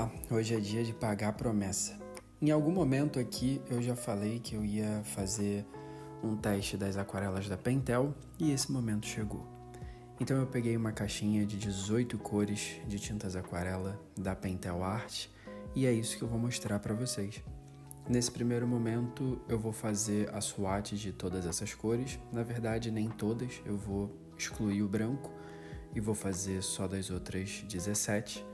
Olá, hoje é dia de pagar a promessa. Em algum momento aqui eu já falei que eu ia fazer um teste das aquarelas da Pentel e esse momento chegou. Então eu peguei uma caixinha de 18 cores de tintas aquarela da Pentel Art e é isso que eu vou mostrar para vocês. Nesse primeiro momento eu vou fazer a swatch de todas essas cores, na verdade nem todas, eu vou excluir o branco e vou fazer só das outras 17.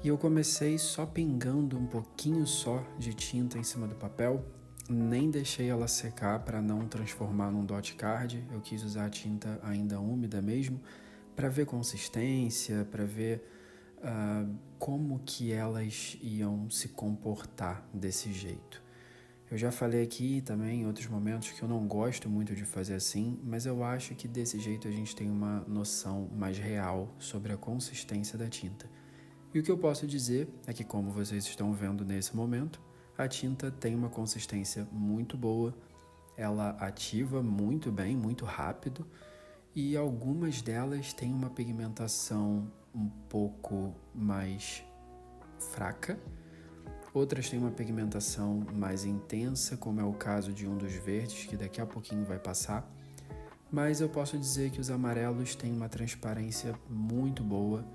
E eu comecei só pingando um pouquinho só de tinta em cima do papel, nem deixei ela secar para não transformar num dot card, eu quis usar a tinta ainda úmida mesmo, para ver consistência, para ver como que elas iam se comportar desse jeito. Eu já falei aqui também em outros momentos que eu não gosto muito de fazer assim, mas eu acho que desse jeito a gente tem uma noção mais real sobre a consistência da tinta. E o que eu posso dizer é que, como vocês estão vendo nesse momento, a tinta tem uma consistência muito boa, ela ativa muito bem, muito rápido, e algumas delas têm uma pigmentação um pouco mais fraca, outras têm uma pigmentação mais intensa, como é o caso de um dos verdes, que daqui a pouquinho vai passar, mas eu posso dizer que os amarelos têm uma transparência muito boa.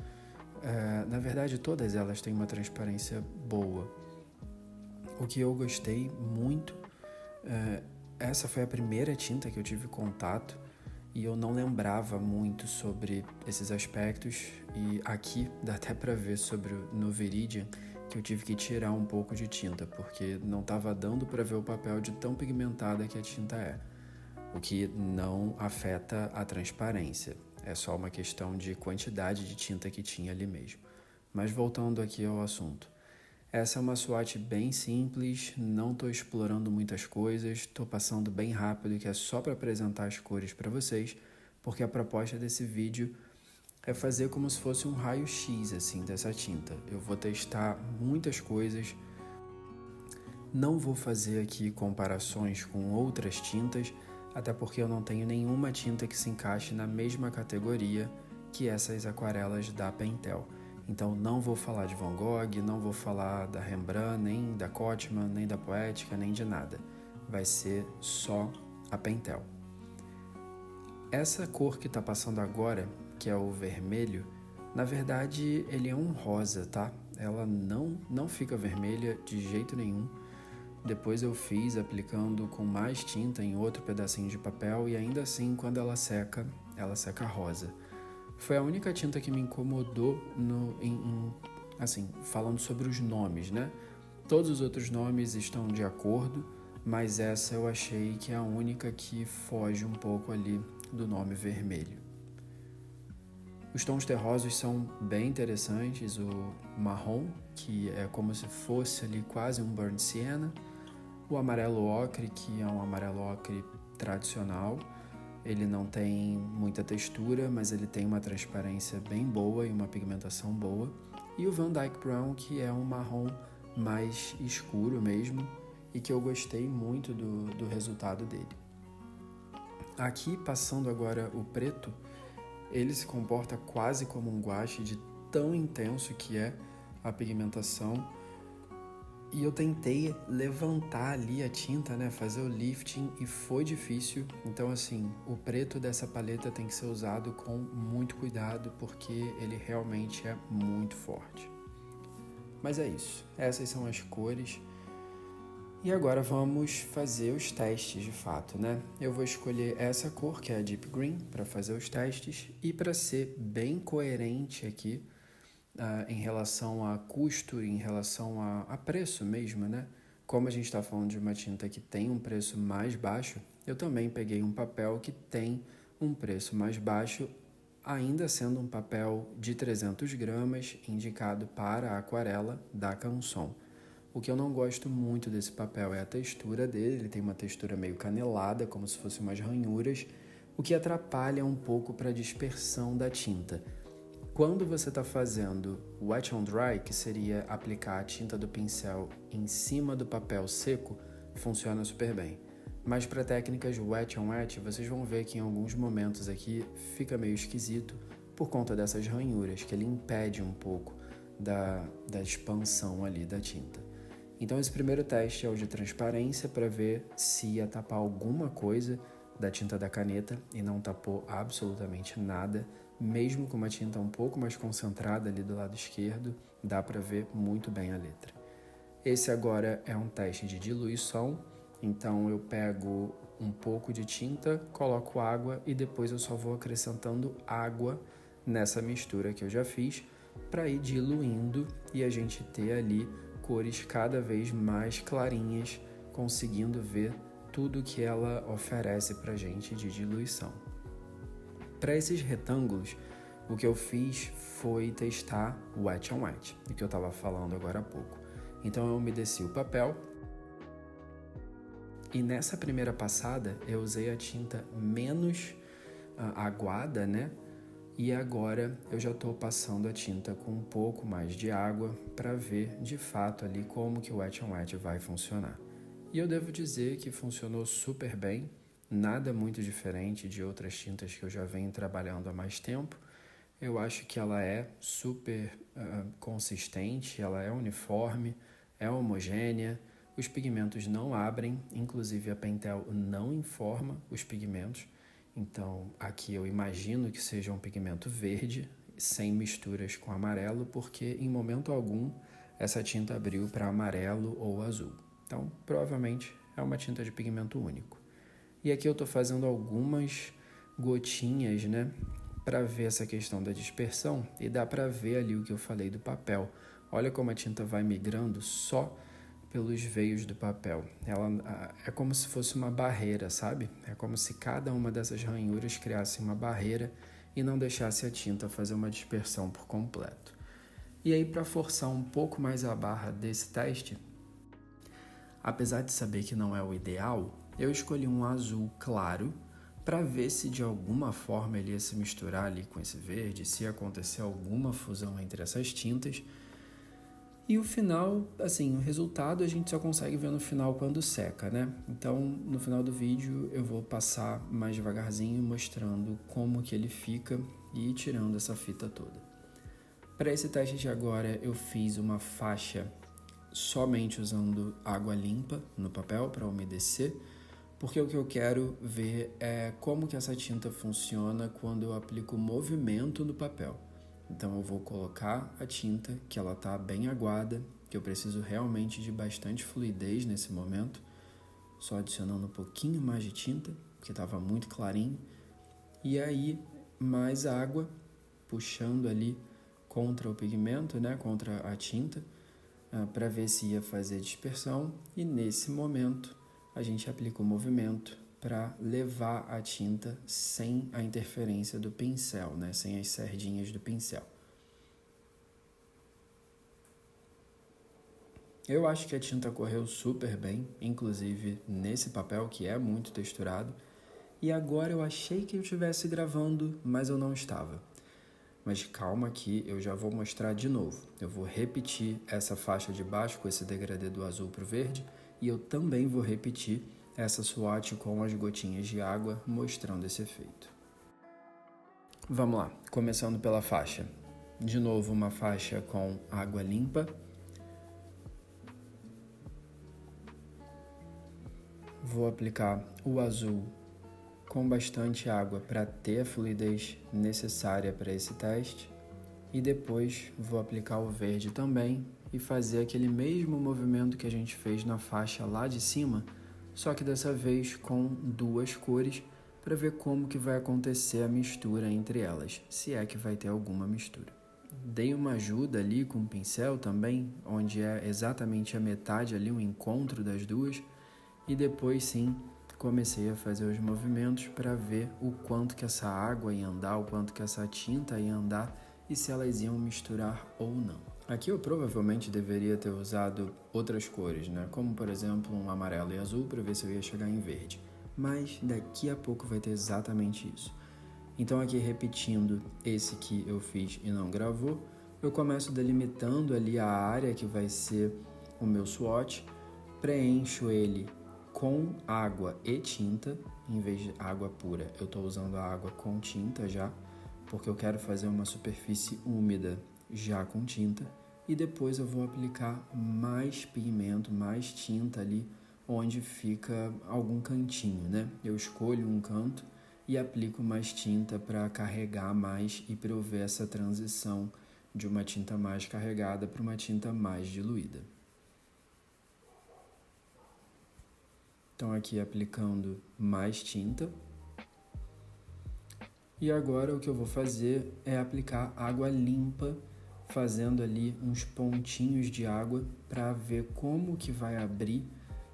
Na verdade, todas elas têm uma transparência boa. O que eu gostei muito, essa foi a primeira tinta que eu tive contato e eu não lembrava muito sobre esses aspectos, e aqui dá até para ver no Viridian que eu tive que tirar um pouco de tinta, porque não estava dando para ver o papel de tão pigmentada que a tinta é, o que não afeta a transparência. É só uma questão de quantidade de tinta que tinha ali mesmo. Mas voltando aqui ao assunto. Essa é uma swatch bem simples, não estou explorando muitas coisas, estou passando bem rápido, que é só para apresentar as cores para vocês, porque a proposta desse vídeo é fazer como se fosse um raio-x assim, dessa tinta. Eu vou testar muitas coisas, não vou fazer aqui comparações com outras tintas, até porque eu não tenho nenhuma tinta que se encaixe na mesma categoria que essas aquarelas da Pentel. Então não vou falar de Van Gogh, não vou falar da Rembrandt, nem da Cotman, nem da Poética, nem de nada. Vai ser só a Pentel. Essa cor que está passando agora, que é o vermelho, na verdade ele é um rosa, tá? Ela não fica vermelha de jeito nenhum. Depois eu fiz aplicando com mais tinta em outro pedacinho de papel e ainda assim, quando ela seca rosa. Foi a única tinta que me incomodou assim, falando sobre os nomes, né? Todos os outros nomes estão de acordo, mas essa eu achei que é a única que foge um pouco ali do nome vermelho. Os tons terrosos são bem interessantes, o marrom, que é como se fosse ali quase um burnt sienna, o amarelo ocre, que é um amarelo ocre tradicional, ele não tem muita textura, mas ele tem uma transparência bem boa e uma pigmentação boa, e o Van Dyke Brown, que é um marrom mais escuro mesmo, e que eu gostei muito do resultado dele. Aqui, passando agora o preto, ele se comporta quase como um guache de tão intenso que é a pigmentação. E eu tentei levantar ali a tinta, né, fazer o lifting, e foi difícil. Então assim, o preto dessa paleta tem que ser usado com muito cuidado, porque ele realmente é muito forte. Mas é isso, essas são as cores. E agora vamos fazer os testes de fato, né? Eu vou escolher essa cor, que é a Deep Green, para fazer os testes. E para ser bem coerente aqui, em relação a custo, em relação a preço mesmo, né? Como a gente está falando de uma tinta que tem um preço mais baixo, eu também peguei um papel que tem um preço mais baixo, ainda sendo um papel de 300 gramas, indicado para a aquarela da Canson. O que eu não gosto muito desse papel é a textura dele, ele tem uma textura meio canelada, como se fossem umas ranhuras, o que atrapalha um pouco para a dispersão da tinta. Quando você está fazendo wet on dry, que seria aplicar a tinta do pincel em cima do papel seco, funciona super bem. Mas para técnicas wet on wet, vocês vão ver que em alguns momentos aqui fica meio esquisito por conta dessas ranhuras, que ele impede um pouco da expansão ali da tinta. Então esse primeiro teste é o de transparência para ver se ia tapar alguma coisa da tinta da caneta e não tapou absolutamente nada. Mesmo com uma tinta um pouco mais concentrada ali do lado esquerdo, dá para ver muito bem a letra. Esse agora é um teste de diluição, então eu pego um pouco de tinta, coloco água e depois eu só vou acrescentando água nessa mistura que eu já fiz para ir diluindo e a gente ter ali cores cada vez mais clarinhas, conseguindo ver tudo que ela oferece para a gente de diluição. Para esses retângulos, o que eu fiz foi testar o Wet n Wet, o que eu estava falando agora há pouco. Então eu umedeci o papel e nessa primeira passada eu usei a tinta menos aguada, né? E agora eu já estou passando a tinta com um pouco mais de água para ver de fato ali como que o Wet n Wet vai funcionar. E eu devo dizer que funcionou super bem, nada muito diferente de outras tintas que eu já venho trabalhando há mais tempo. Eu acho que ela é super consistente, ela é uniforme, é homogênea, os pigmentos não abrem, inclusive a Pentel não informa os pigmentos. Então aqui eu imagino que seja um pigmento verde, sem misturas com amarelo, porque em momento algum essa tinta abriu para amarelo ou azul. Então provavelmente é uma tinta de pigmento único. E aqui eu estou fazendo algumas gotinhas, né, para ver essa questão da dispersão e dá para ver ali o que eu falei do papel. Olha como a tinta vai migrando só pelos veios do papel. Ela é como se fosse uma barreira, sabe? É como se cada uma dessas ranhuras criasse uma barreira e não deixasse a tinta fazer uma dispersão por completo. E aí, para forçar um pouco mais a barra desse teste, apesar de saber que não é o ideal, eu escolhi um azul claro para ver se de alguma forma ele ia se misturar ali com esse verde, se ia acontecer alguma fusão entre essas tintas. E o final, assim, o resultado a gente só consegue ver no final quando seca, né? Então, no final do vídeo eu vou passar mais devagarzinho mostrando como que ele fica e ir tirando essa fita toda. Para esse teste de agora eu fiz uma faixa somente usando água limpa no papel para umedecer, porque o que eu quero ver é como que essa tinta funciona quando eu aplico movimento no papel. Então eu vou colocar a tinta, que ela está bem aguada, que eu preciso realmente de bastante fluidez nesse momento, só adicionando um pouquinho mais de tinta, porque estava muito clarinho, e aí mais água, puxando ali contra o pigmento, né, contra a tinta, para ver se ia fazer dispersão, e nesse momento a gente aplica o movimento para levar a tinta sem a interferência do pincel, né? Sem as sardinhas do pincel. Eu acho que a tinta correu super bem, inclusive nesse papel que é muito texturado, e agora eu achei que eu estivesse gravando, mas eu não estava. Mas calma que eu já vou mostrar de novo. Eu vou repetir essa faixa de baixo com esse degradê do azul para o verde, e eu também vou repetir essa swatch com as gotinhas de água mostrando esse efeito. Vamos lá, começando pela faixa. De novo uma faixa com água limpa. Vou aplicar o azul com bastante água para ter a fluidez necessária para esse teste. E depois vou aplicar o verde também e fazer aquele mesmo movimento que a gente fez na faixa lá de cima, só que dessa vez com duas cores, para ver como que vai acontecer a mistura entre elas, se é que vai ter alguma mistura. Dei uma ajuda ali com o pincel também, onde é exatamente a metade ali, o encontro das duas, e depois sim comecei a fazer os movimentos para ver o quanto que essa água ia andar, o quanto que essa tinta ia andar e se elas iam misturar ou não. Aqui eu provavelmente deveria ter usado outras cores, né? Como por exemplo um amarelo e azul para ver se eu ia chegar em verde. Mas daqui a pouco vai ter exatamente isso. Então aqui repetindo esse que eu fiz e não gravou, eu começo delimitando ali a área que vai ser o meu swatch, preencho ele com água e tinta, em vez de água pura, eu estou usando a água com tinta já, porque eu quero fazer uma superfície úmida já com tinta. e depois eu vou aplicar mais pigmento, mais tinta ali onde fica algum cantinho, né? Eu escolho um canto e aplico mais tinta para carregar mais e para eu ver essa transição de uma tinta mais carregada para uma tinta mais diluída. Então aqui aplicando mais tinta. E agora o que eu vou fazer é aplicar água limpa, fazendo ali uns pontinhos de água para ver como que vai abrir,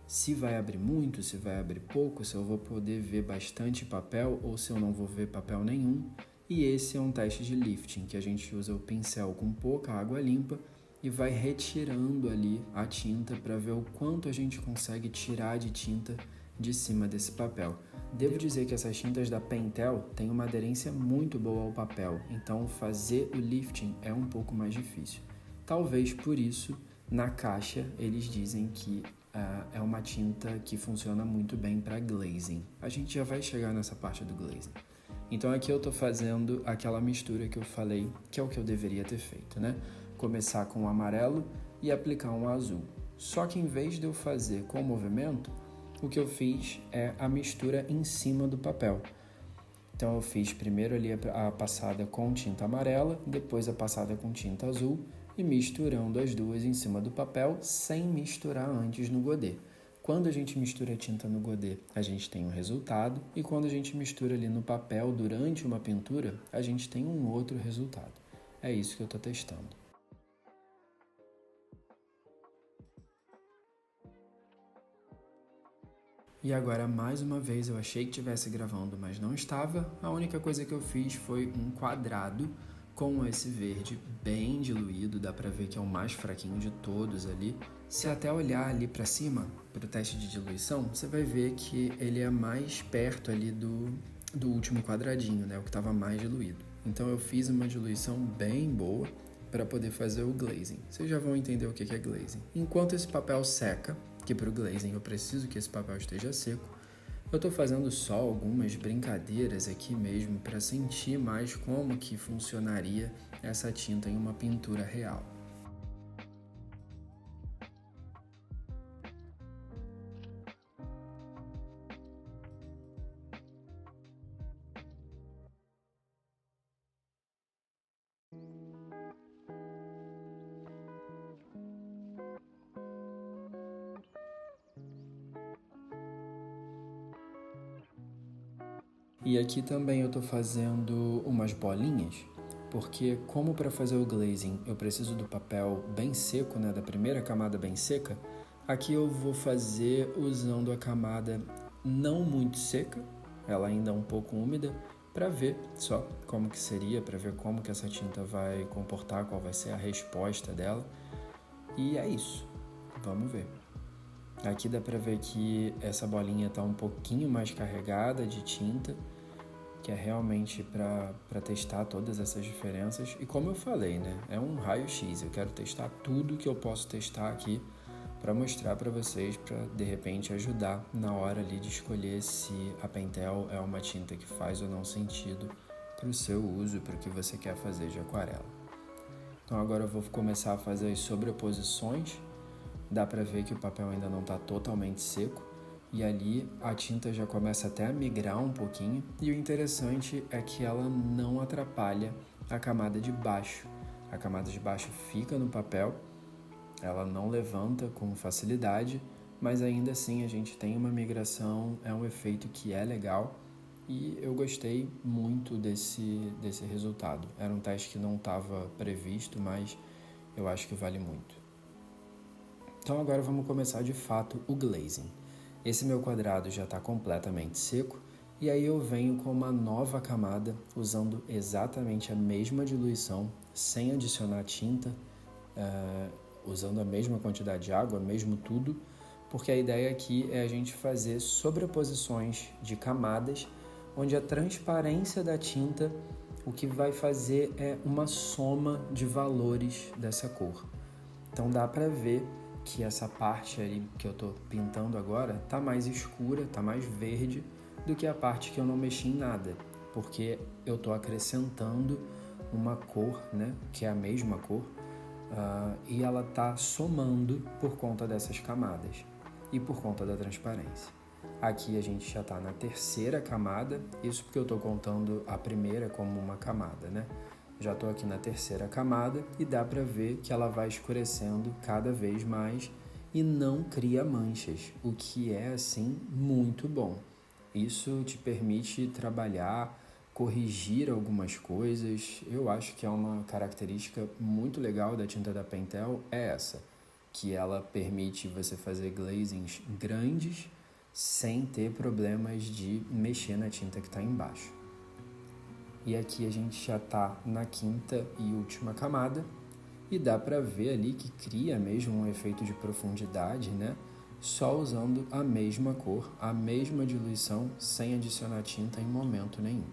se vai abrir muito, se vai abrir pouco, se eu vou poder ver bastante papel ou se eu não vou ver papel nenhum. E esse é um teste de lifting, que a gente usa o pincel com pouca água limpa e vai retirando ali a tinta para ver o quanto a gente consegue tirar de tinta de cima desse papel. Devo dizer que essas tintas da Pentel têm uma aderência muito boa ao papel, então fazer o lifting é um pouco mais difícil. Talvez por isso, na caixa, eles dizem que é uma tinta que funciona muito bem para glazing. A gente já vai chegar nessa parte do glazing. Então aqui eu estou fazendo aquela mistura que eu falei, que é o que eu deveria ter feito, né? Começar com o amarelo e aplicar um azul. Só que em vez de eu fazer com o movimento, o que eu fiz é a mistura em cima do papel. Então eu fiz primeiro ali a passada com tinta amarela, depois a passada com tinta azul e misturando as duas em cima do papel sem misturar antes no godê. Quando a gente mistura a tinta no godê, a gente tem um resultado, e quando a gente mistura ali no papel durante uma pintura, a gente tem um outro resultado. É isso que eu estou testando. E agora, mais uma vez, eu achei que estivesse gravando, mas não estava. A única coisa que eu fiz foi um quadrado com esse verde bem diluído, dá pra ver que é o mais fraquinho de todos ali. Se até olhar ali pra cima, pro teste de diluição, você vai ver que ele é mais perto ali do último quadradinho, né, o que estava mais diluído. Então eu fiz uma diluição bem boa para poder fazer o glazing. Vocês já vão entender o que é glazing. Enquanto esse papel seca, que para o glazing eu preciso que esse papel esteja seco, eu estou fazendo só algumas brincadeiras aqui mesmo para sentir mais como que funcionaria essa tinta em uma pintura real. E aqui também eu estou fazendo umas bolinhas, porque como para fazer o glazing eu preciso do papel bem seco, né, da primeira camada bem seca, aqui eu vou fazer usando a camada não muito seca, ela ainda é um pouco úmida, para ver só como que seria, para ver como que essa tinta vai comportar, qual vai ser a resposta dela. E é isso, vamos ver. Aqui dá para ver que essa bolinha está um pouquinho mais carregada de tinta, que é realmente para testar todas essas diferenças. E como eu falei, né, é um raio-x, eu quero testar tudo que eu posso testar aqui para mostrar para vocês, para de repente ajudar na hora ali de escolher se a Pentel é uma tinta que faz ou não sentido para o seu uso, para o que você quer fazer de aquarela. Então agora eu vou começar a fazer as sobreposições. Dá para ver que o papel ainda não está totalmente seco, e ali a tinta já começa até a migrar um pouquinho, e o interessante é que ela não atrapalha a camada de baixo. A camada de baixo fica no papel, ela não levanta com facilidade, mas ainda assim a gente tem uma migração, é um efeito que é legal, e eu gostei muito desse resultado. Era um teste que não estava previsto, mas eu acho que vale muito. Então agora vamos começar de fato o glazing. Esse meu quadrado já está completamente seco, e aí eu venho com uma nova camada usando exatamente a mesma diluição, sem adicionar tinta, usando a mesma quantidade de água, mesmo tudo, porque a ideia aqui é a gente fazer sobreposições de camadas, onde a transparência da tinta, o que vai fazer é uma soma de valores dessa cor. Então dá para ver que essa parte ali que eu estou pintando agora tá mais escura, tá mais verde do que a parte que eu não mexi em nada, porque eu estou acrescentando uma cor, né, que é a mesma cor, e ela está somando por conta dessas camadas e por conta da transparência. Aqui a gente já está na terceira camada, isso porque eu estou contando a primeira como uma camada, né? Já estou aqui na terceira camada e dá para ver que ela vai escurecendo cada vez mais e não cria manchas, o que é, assim, muito bom. Isso te permite trabalhar, corrigir algumas coisas. Eu acho que é uma característica muito legal da tinta da Pentel, é essa, que ela permite você fazer glazings grandes sem ter problemas de mexer na tinta que está embaixo. E aqui a gente já está na quinta e última camada e dá para ver ali que cria mesmo um efeito de profundidade, né? Só usando a mesma cor, a mesma diluição, sem adicionar tinta em momento nenhum.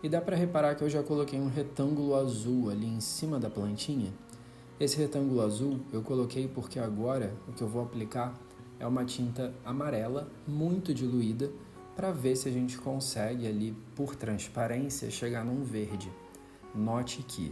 E dá para reparar que eu já coloquei um retângulo azul ali em cima da plantinha. Esse retângulo azul eu coloquei porque agora o que eu vou aplicar é uma tinta amarela muito diluída para ver se a gente consegue ali, por transparência, chegar num verde. Note que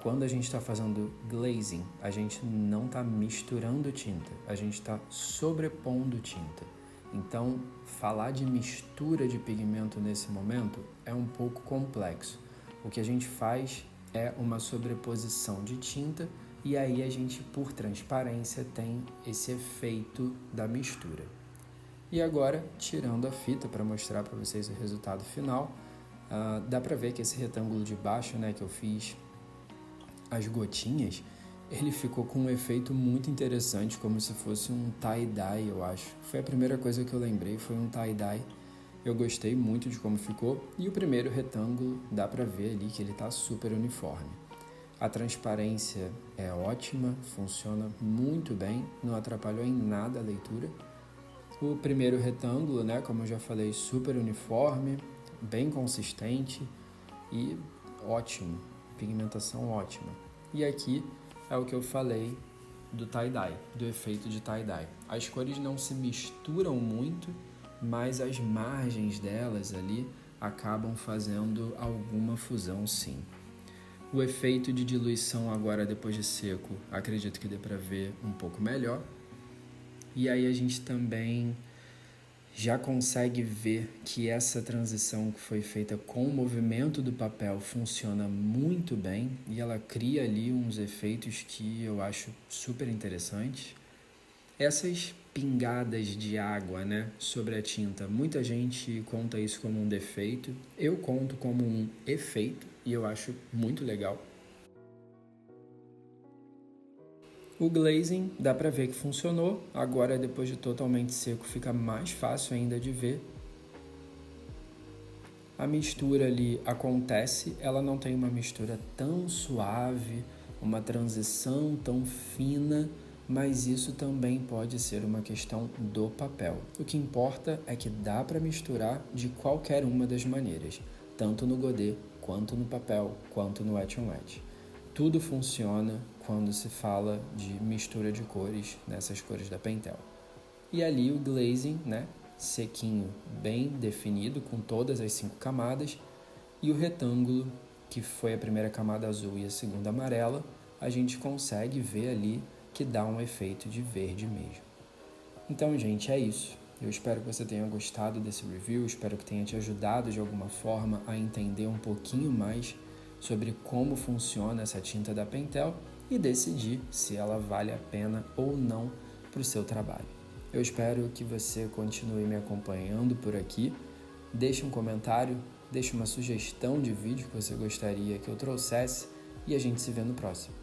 quando a gente está fazendo glazing, a gente não está misturando tinta, a gente está sobrepondo tinta. Então, falar de mistura de pigmento nesse momento é um pouco complexo. O que a gente faz é uma sobreposição de tinta e aí a gente, por transparência, tem esse efeito da mistura. E agora, tirando a fita para mostrar para vocês o resultado final, dá para ver que esse retângulo de baixo, né, que eu fiz as gotinhas, ele ficou com um efeito muito interessante, como se fosse um tie-dye, eu acho. Foi a primeira coisa que eu lembrei, foi um tie-dye. Eu gostei muito de como ficou. E o primeiro retângulo, dá para ver ali que ele está super uniforme. A transparência é ótima, funciona muito bem, não atrapalhou em nada a leitura. O primeiro retângulo, né, como eu já falei, super uniforme, bem consistente e ótimo, pigmentação ótima. E aqui é o que eu falei do tie-dye, do efeito de tie-dye. As cores não se misturam muito, mas as margens delas ali acabam fazendo alguma fusão, sim. O efeito de diluição agora depois de seco, acredito que dê para ver um pouco melhor. E aí a gente também já consegue ver que essa transição que foi feita com o movimento do papel funciona muito bem e ela cria ali uns efeitos que eu acho super interessantes. Essas pingadas de água, né, sobre a tinta, muita gente conta isso como um defeito, eu conto como um efeito e eu acho muito legal. O glazing dá para ver que funcionou, agora depois de totalmente seco fica mais fácil ainda de ver. A mistura ali acontece, ela não tem uma mistura tão suave, uma transição tão fina, mas isso também pode ser uma questão do papel. O que importa é que dá para misturar de qualquer uma das maneiras, tanto no godê, quanto no papel, quanto no Wet n Wet. Tudo funciona quando se fala de mistura de cores nessas cores da Pentel. E ali o glazing, né, sequinho, bem definido, com todas as 5 camadas, e o retângulo, que foi a primeira camada azul e a segunda amarela, a gente consegue ver ali que dá um efeito de verde mesmo. Então, gente, é isso. Eu espero que você tenha gostado desse review, espero que tenha te ajudado de alguma forma a entender um pouquinho mais sobre como funciona essa tinta da Pentel e decidir se ela vale a pena ou não para o seu trabalho. Eu espero que você continue me acompanhando por aqui. Deixe um comentário, deixe uma sugestão de vídeo que você gostaria que eu trouxesse e a gente se vê no próximo.